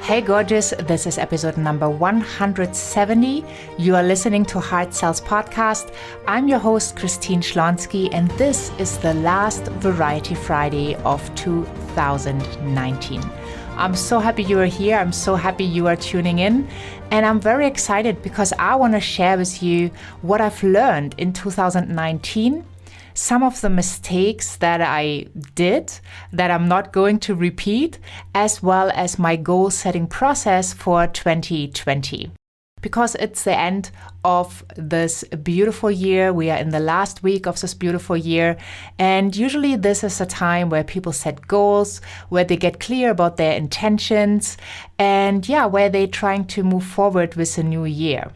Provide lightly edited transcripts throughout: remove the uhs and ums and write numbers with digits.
Hey gorgeous, this is episode number 170. You are listening to Heart Sells Podcast. I'm your host, Christine Schlonski, and this is the last Variety Friday of 2019. I'm so happy you are here. I'm so happy you are tuning in. And I'm very excited because I want to share with you what I've learned in 2019. Some of the mistakes that I did that I'm not going to repeat, as well as my goal setting process for 2020. Because it's the end of this beautiful year. We are in the last week of this beautiful year. And usually this is a time where people set goals, where they get clear about their intentions, and where they're trying to move forward with the new year.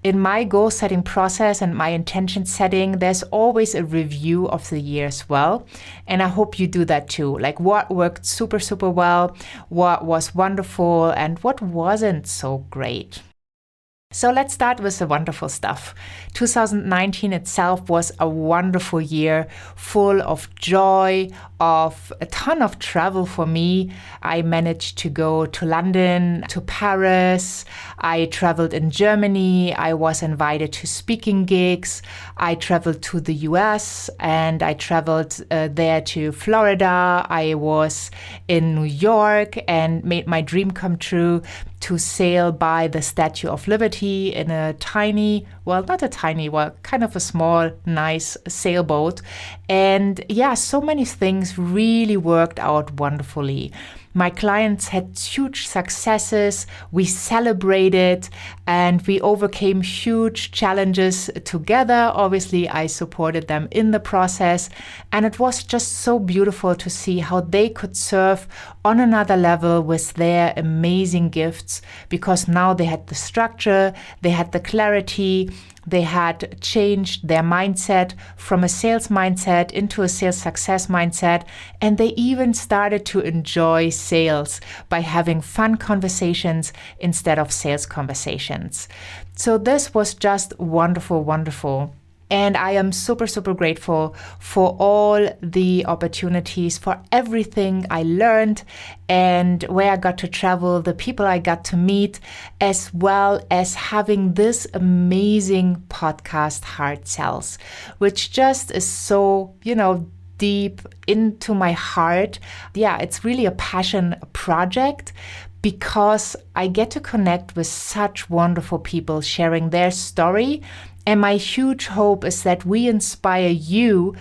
In my goal setting process and my intention setting, there's always a review of the year as well. And I hope you do that too. Like what worked super, super well, what was wonderful, and what wasn't so great. So let's start with the wonderful stuff. 2019 itself was a wonderful year, full of joy, of a ton of travel for me. I managed to go to London, to Paris. I traveled in Germany. I was invited to speaking gigs. I traveled to the US and I traveled there to Florida. I was in New York and made my dream come true to sail by the Statue of Liberty in a kind of a small, nice sailboat. And so many things really worked out wonderfully. My clients had huge successes, we celebrated, and we overcame huge challenges together. Obviously, I supported them in the process, and it was just so beautiful to see how they could serve on another level with their amazing gifts, because now they had the structure, they had the clarity, they had changed their mindset from a sales mindset into a sales success mindset, and they even started to enjoy sales by having fun conversations instead of sales conversations. So this was just wonderful, wonderful. And I am super, super grateful for all the opportunities, for everything I learned and where I got to travel, the people I got to meet, as well as having this amazing podcast, Heart Sells, which just is so, deep into my heart. It's really a passion project, because I get to connect with such wonderful people sharing their story. And my huge hope is that we inspire you,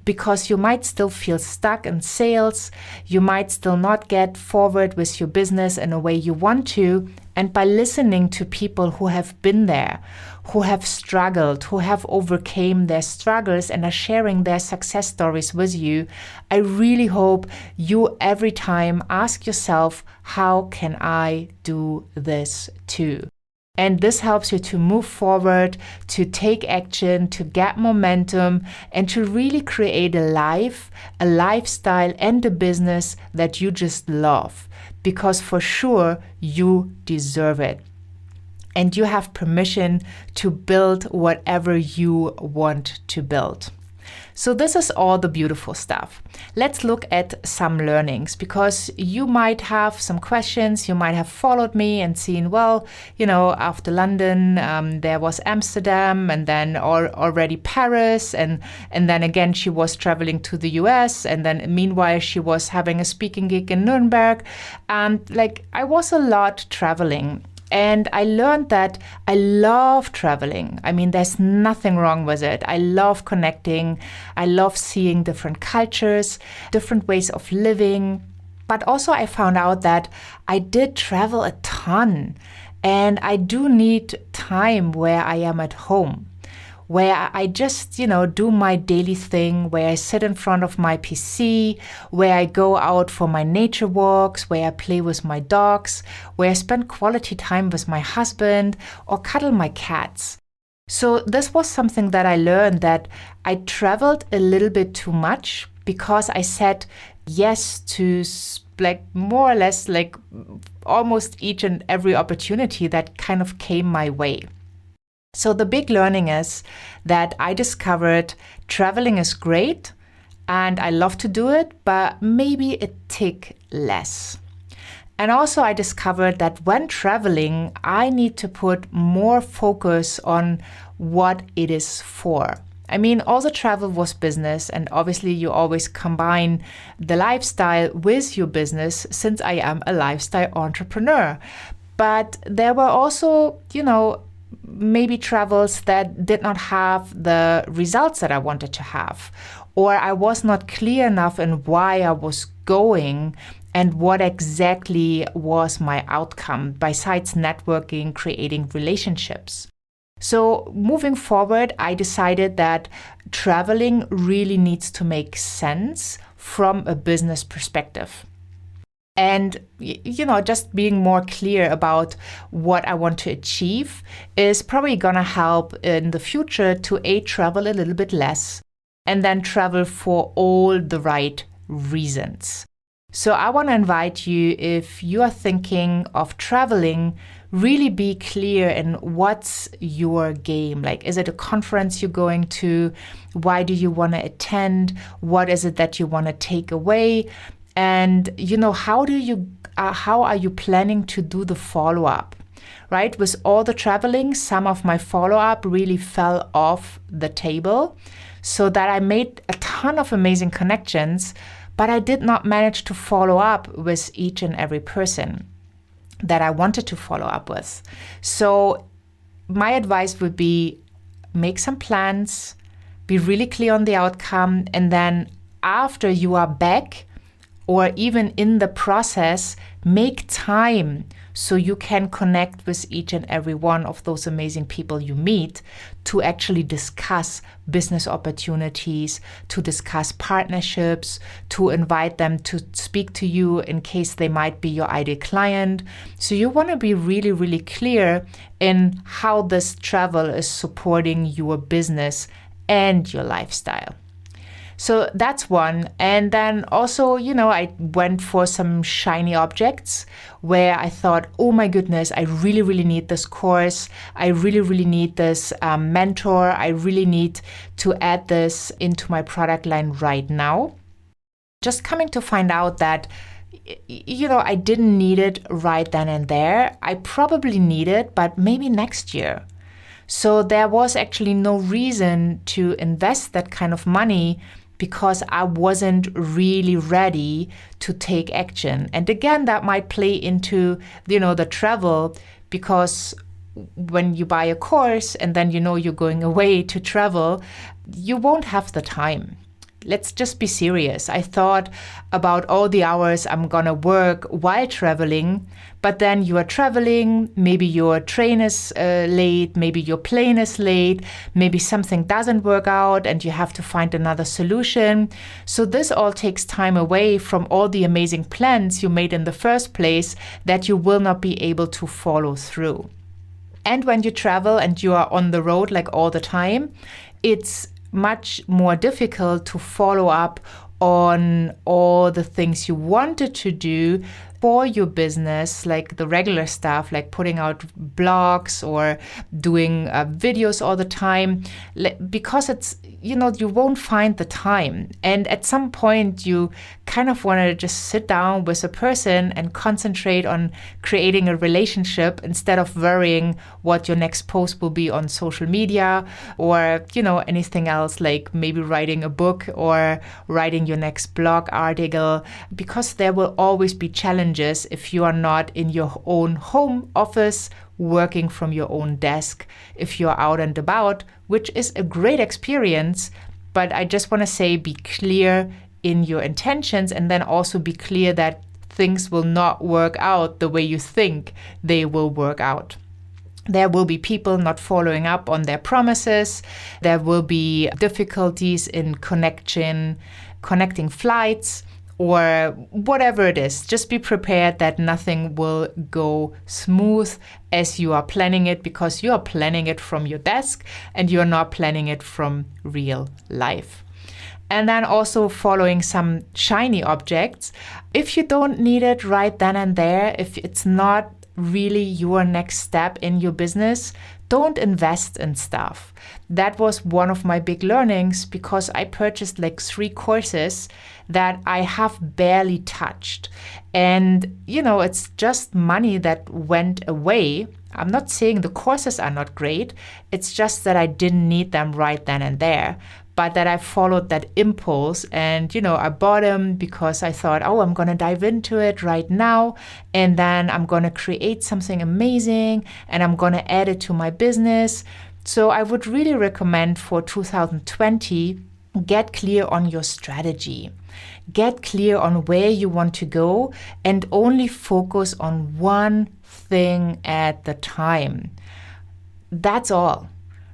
because you might still feel stuck in sales. You might still not get forward with your business in a way you want to. And by listening to people who have been there, who have struggled, who have overcame their struggles and are sharing their success stories with you, I really hope you every time ask yourself, how can I do this too? And this helps you to move forward, to take action, to get momentum, and to really create a life, a lifestyle, and a business that you just love. Because for sure, you deserve it. And you have permission to build whatever you want to build. So this is all the beautiful stuff. Let's look at some learnings, because you might have some questions. You might have followed me and seen, after London, there was Amsterdam, and then already Paris. And then again, she was traveling to the US. And then meanwhile, she was having a speaking gig in Nuremberg. I was a lot traveling. And I learned that I love traveling. I mean, there's nothing wrong with it. I love connecting. I love seeing different cultures, different ways of living. But also I found out that I did travel a ton. And I do need time where I am at home, where I just, do my daily thing, where I sit in front of my PC, where I go out for my nature walks, where I play with my dogs, where I spend quality time with my husband or cuddle my cats. So this was something that I learned, that I traveled a little bit too much because I said yes to more or less almost each and every opportunity that kind of came my way. So the big learning is that I discovered traveling is great. and I love to do it, but maybe a tick less. And also I discovered that when traveling, I need to put more focus on what it is for. I mean, all the travel was business, and obviously you always combine the lifestyle with your business, since I am a lifestyle entrepreneur. But there were also, maybe travels that did not have the results that I wanted to have, or I was not clear enough in why I was going and what exactly was my outcome besides networking, creating relationships. So moving forward, I decided that traveling really needs to make sense from a business perspective. And, just being more clear about what I want to achieve is probably going to help in the future to travel a little bit less and then travel for all the right reasons. So I want to invite you, if you are thinking of traveling, really be clear in what's your game. Like, is it a conference you're going to? Why do you want to attend? What is it that you want to take away? And, how are you planning to do the follow-up? Right? With all the traveling, some of my follow-up really fell off the table, so that I made a ton of amazing connections, but I did not manage to follow up with each and every person that I wanted to follow up with. So my advice would be, make some plans, be really clear on the outcome, and then after you are back, or even in the process, make time so you can connect with each and every one of those amazing people you meet to actually discuss business opportunities, to discuss partnerships, to invite them to speak to you in case they might be your ideal client. So you want to be really, really clear in how this travel is supporting your business and your lifestyle. So that's one. And then also, I went for some shiny objects where I thought, oh my goodness, I really, really need this course. I really, really need this mentor. I really need to add this into my product line right now. Just coming to find out that, I didn't need it right then and there. I probably need it, but maybe next year. So there was actually no reason to invest that kind of money, because I wasn't really ready to take action. And again, that might play into, the travel, because when you buy a course and then you're going away to travel, you won't have the time. Let's just be serious. I thought about all the hours I'm gonna work while traveling, but then you are traveling, maybe your train is late, maybe your plane is late, maybe something doesn't work out and you have to find another solution. So this all takes time away from all the amazing plans you made in the first place that you will not be able to follow through. And when you travel and you are on the road like all the time, it's much more difficult to follow up on all the things you wanted to do for your business, like the regular stuff, like putting out blogs or doing videos all the time, because it's, you won't find the time. And at some point, you kind of want to just sit down with a person and concentrate on creating a relationship instead of worrying what your next post will be on social media or, anything else, like maybe writing a book or writing your next blog article, because there will always be challenges if you are not in your own home office working from your own desk, if you're out and about, which is a great experience. But I just want to say, be clear in your intentions, and then also be clear that things will not work out the way you think they will work out. There will be people not following up on their promises. There will be difficulties in connecting flights, or whatever it is. Just be prepared that nothing will go smooth as you are planning it, because you are planning it from your desk and you're not planning it from real life. And then also following some shiny objects. If you don't need it right then and there, if it's not really your next step in your business, don't invest in stuff. That was one of my big learnings, because I purchased like 3 courses that I have barely touched. And, it's just money that went away. I'm not saying the courses are not great. It's just that I didn't need them right then and there, but that I followed that impulse and, I bought them because I thought, oh, I'm going to dive into it right now. And then I'm going to create something amazing and I'm going to add it to my business. So I would really recommend for 2020, get clear on your strategy. Get clear on where you want to go and only focus on one thing at the time. That's all,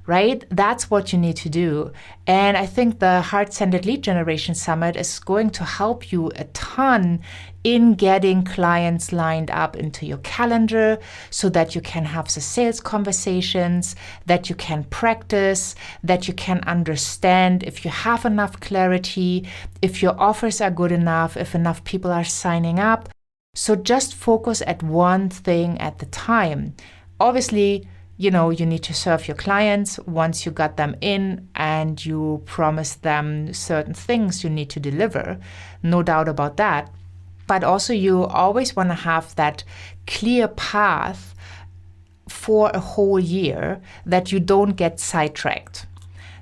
right? That's what you need to do. And I think the Heart-Centered Lead Generation Summit is going to help you a ton in getting clients lined up into your calendar so that you can have the sales conversations, that you can practice, that you can understand if you have enough clarity, if your offers are good enough, if enough people are signing up. So just focus at one thing at the time. Obviously, you need to serve your clients once you got them in and you promise them certain things you need to deliver. No doubt about that. But also you always want to have that clear path for a whole year, that you don't get sidetracked,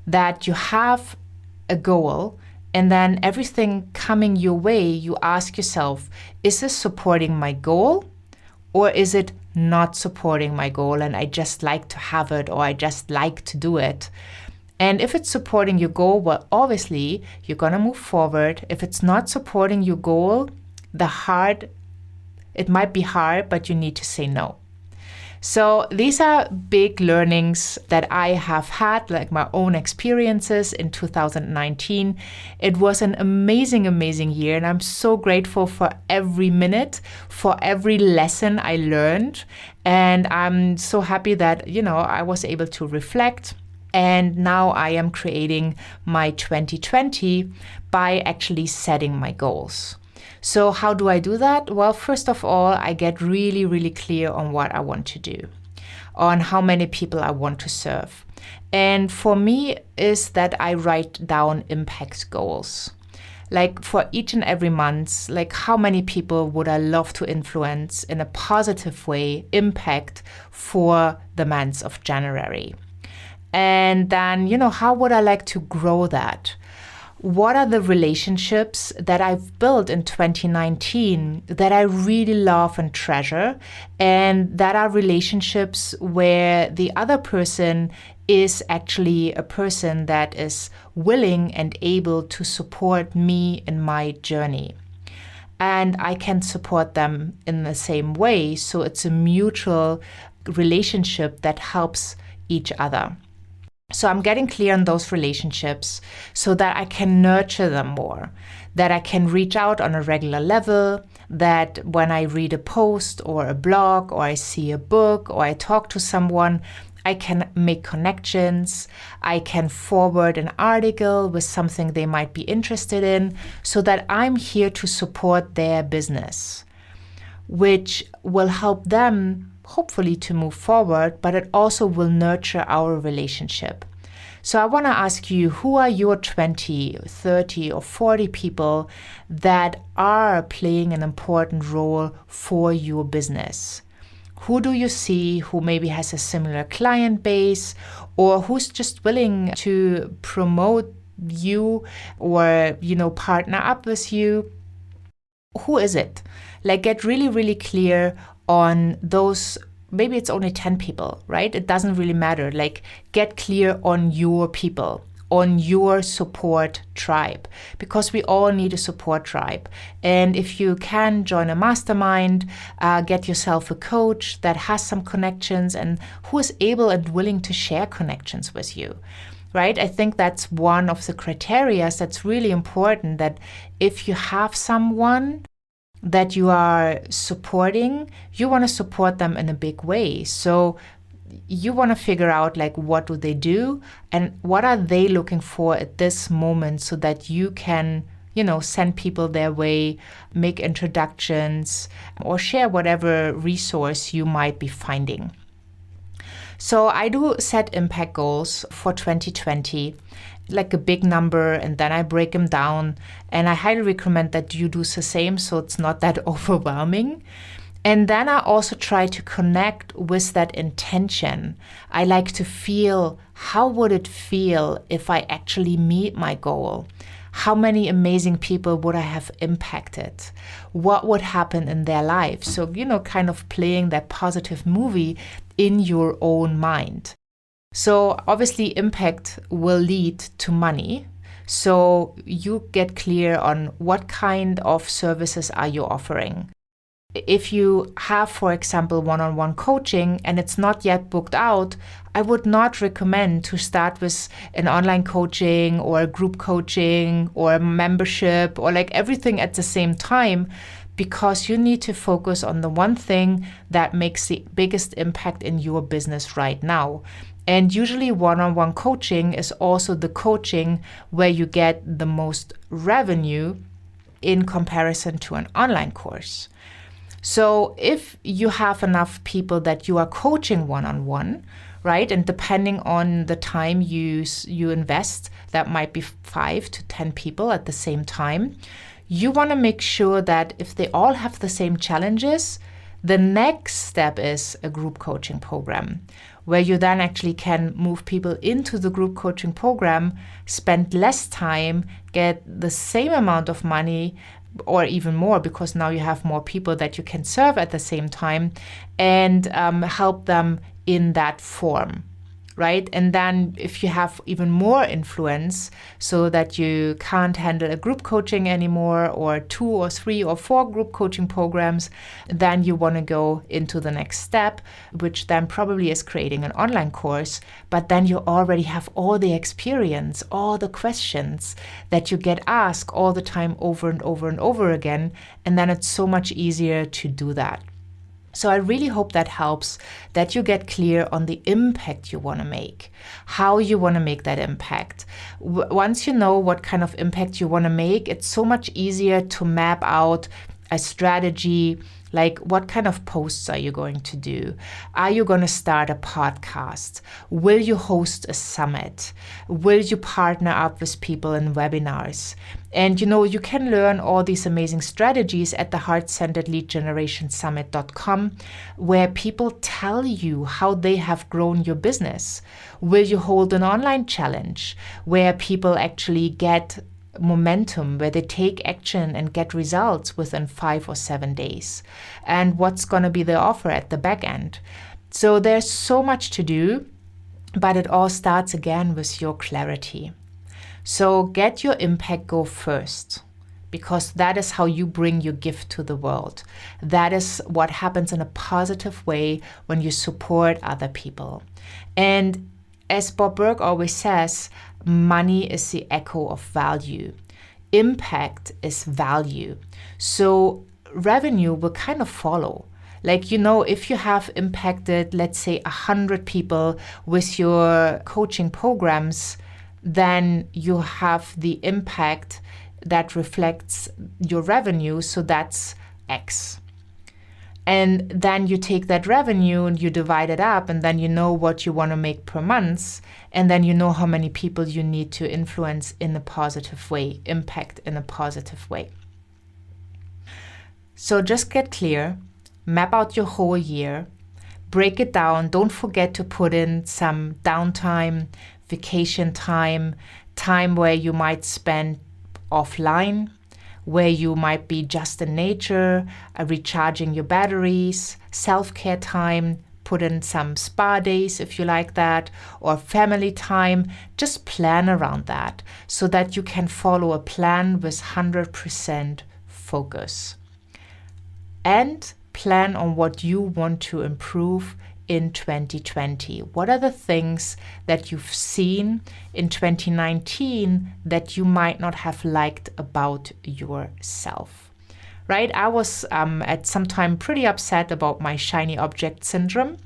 that you have a goal, and then everything coming your way, you ask yourself, is this supporting my goal or is it not supporting my goal and I just like to have it or I just like to do it? And if it's supporting your goal, well, obviously you're going to move forward. If it's not supporting your goal, it might be hard, but you need to say no. So these are big learnings that I have had, like my own experiences in 2019. It was an amazing, amazing year. And I'm so grateful for every minute, for every lesson I learned. And I'm so happy that, I was able to reflect. And now I am creating my 2020 by actually setting my goals. So how do I do that? Well, first of all, I get really, really clear on what I want to do, on how many people I want to serve. And for me is that I write down impact goals. Like for each and every month, like how many people would I love to influence in a positive way, impact for the month of January? And then, how would I like to grow that? What are the relationships that I've built in 2019 that I really love and treasure, and that are relationships where the other person is actually a person that is willing and able to support me in my journey. And I can support them in the same way. So it's a mutual relationship that helps each other. So I'm getting clear on those relationships so that I can nurture them more, that I can reach out on a regular level, that when I read a post or a blog or I see a book or I talk to someone, I can make connections, I can forward an article with something they might be interested in, so that I'm here to support their business, which will help them hopefully to move forward, but it also will nurture our relationship. So I want to ask you, who are your 20, 30, or 40 people that are playing an important role for your business? Who do you see who maybe has a similar client base, or who's just willing to promote you or, partner up with you? Who is it? Like, get really, really clear on those. Maybe it's only 10 people, right? It doesn't really matter. Like, get clear on your people, on your support tribe, because we all need a support tribe. And if you can join a mastermind, get yourself a coach that has some connections and who is able and willing to share connections with you. Right? I think that's one of the criteria that's really important, that if you have someone that you are supporting, you want to support them in a big way. So you want to figure out, like, what do they do and what are they looking for at this moment, so that you can, send people their way, make introductions, or share whatever resource you might be finding. So I do set impact goals for 2020, like a big number, and then I break them down. And I highly recommend that you do the same so it's not that overwhelming. And then I also try to connect with that intention. I like to feel, how would it feel if I actually meet my goal? How many amazing people would I have impacted? What would happen in their life? So, kind of playing that positive movie in your own mind. So obviously impact will lead to money. So you get clear on what kind of services are you offering. If you have, for example, one-on-one coaching and it's not yet booked out, I would not recommend to start with an online coaching or a group coaching or a membership or like everything at the same time, because you need to focus on the one thing that makes the biggest impact in your business right now. And usually one-on-one coaching is also the coaching where you get the most revenue in comparison to an online course. So if you have enough people that you are coaching one-on-one, right? And depending on the time you invest, that might be 5 to 10 people at the same time. You want to make sure that if they all have the same challenges, the next step is a group coaching program, where you then actually can move people into the group coaching program, spend less time, get the same amount of money, or even more, because now you have more people that you can serve at the same time, and help them in that form, right? And then if you have even more influence so that you can't handle a group coaching anymore, or 2 or 3 or 4 group coaching programs, then you want to go into the next step, which then probably is creating an online course. But then you already have all the experience, all the questions that you get asked all the time over and over and over again. And then it's so much easier to do that. So I really hope that helps, that you get clear on the impact you want to make, how you want to make that impact. Once you know what kind of impact you want to make, it's so much easier to map out a strategy, like what kind of posts are you going to do? Are you going to start a podcast? Will you host a summit? Will you partner up with people in webinars? And you can learn all these amazing strategies at the Heart-Centered Lead Generation Summit.com, where people tell you how they have grown your business. Will you hold an online challenge where people actually get momentum, where they take action and get results within 5 or 7 days? And what's going to be the offer at the back end? So there's so much to do, but it all starts again with your clarity. So get your impact goal first, because that is how you bring your gift to the world. That is what happens in a positive way when you support other people. And as Bob Burg always says, money is the echo of value. Impact is value. So revenue will kind of follow. Like, if you have impacted, let's say, 100 people with your coaching programs, then you have the impact that reflects your revenue. So that's X. And then you take that revenue and you divide it up, and then you know what you want to make per month. And then you know how many people you need to influence in a positive way, impact in a positive way. So just get clear, map out your whole year, break it down. Don't forget to put in some downtime, vacation time, time where you might spend offline, where you might be just in nature, recharging your batteries, self-care time, put in some spa days if you like that, or family time. Just plan around that so that you can follow a plan with 100% focus. And plan on what you want to improve in 2020. What are the things that you've seen in 2019 that you might not have liked about yourself? Right? I was at some time pretty upset about my shiny object syndrome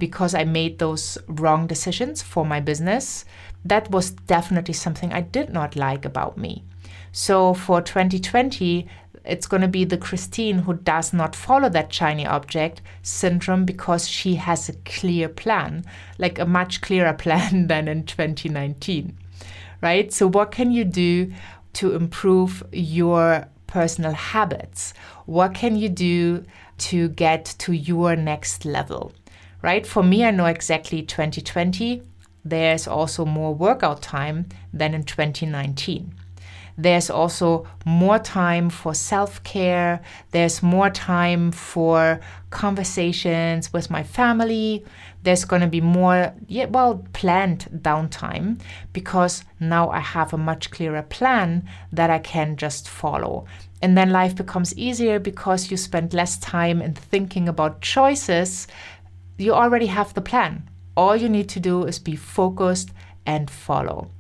because I made those wrong decisions for my business. That was definitely something I did not like about me. So for 2020, it's going to be the Christine who does not follow that shiny object syndrome because she has a clear plan, like a much clearer plan than in 2019, right? So what can you do to improve your personal habits? What can you do to get to your next level, right? For me, I know exactly 2020, there's also more workout time than in 2019. There's also more time for self-care. There's more time for conversations with my family. There's going to be more, planned downtime because now I have a much clearer plan that I can just follow. And then life becomes easier because you spend less time in thinking about choices. You already have the plan. All you need to do is be focused and follow.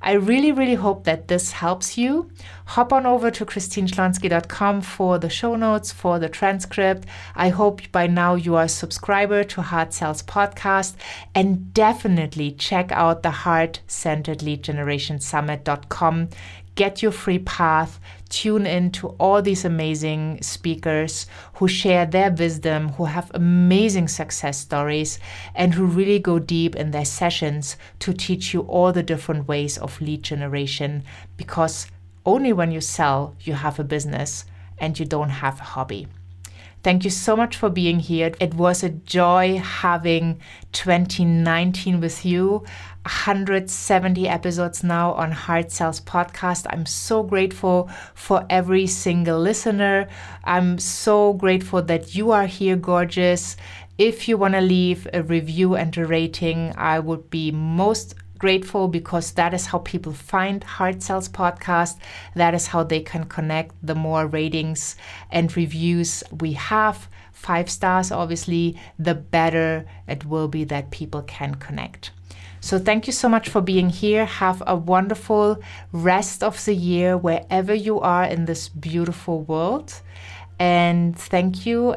I really, really hope that this helps you. Hop on over to christineschlonski.com for the show notes, for the transcript. I hope by now you are a subscriber to Heart Sells Podcast, and definitely check out the Heart-Centered Lead Generation Summit.com. Get your free path, tune in to all these amazing speakers who share their wisdom, who have amazing success stories, and who really go deep in their sessions to teach you all the different ways of lead generation, because only when you sell, you have a business and you don't have a hobby. Thank you so much for being here. It was a joy having 2019 with you. 170 episodes now on Heart Sells Podcast. I'm so grateful for every single listener. I'm so grateful that you are here, gorgeous. If you want to leave a review and a rating, I would be most grateful, because that is how people find Heart Sells Podcast. That is how they can connect. The more ratings and reviews we have, 5 stars obviously, the better it will be that people can connect. So thank you so much for being here. Have a wonderful rest of the year wherever you are in this beautiful world. And thank you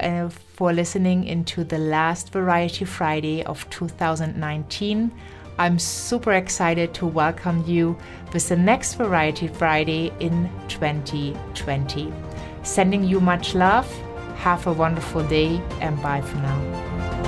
for listening into the last Variety Friday of 2019. I'm super excited to welcome you with the next Variety Friday in 2020. Sending you much love. Have a wonderful day, and bye for now.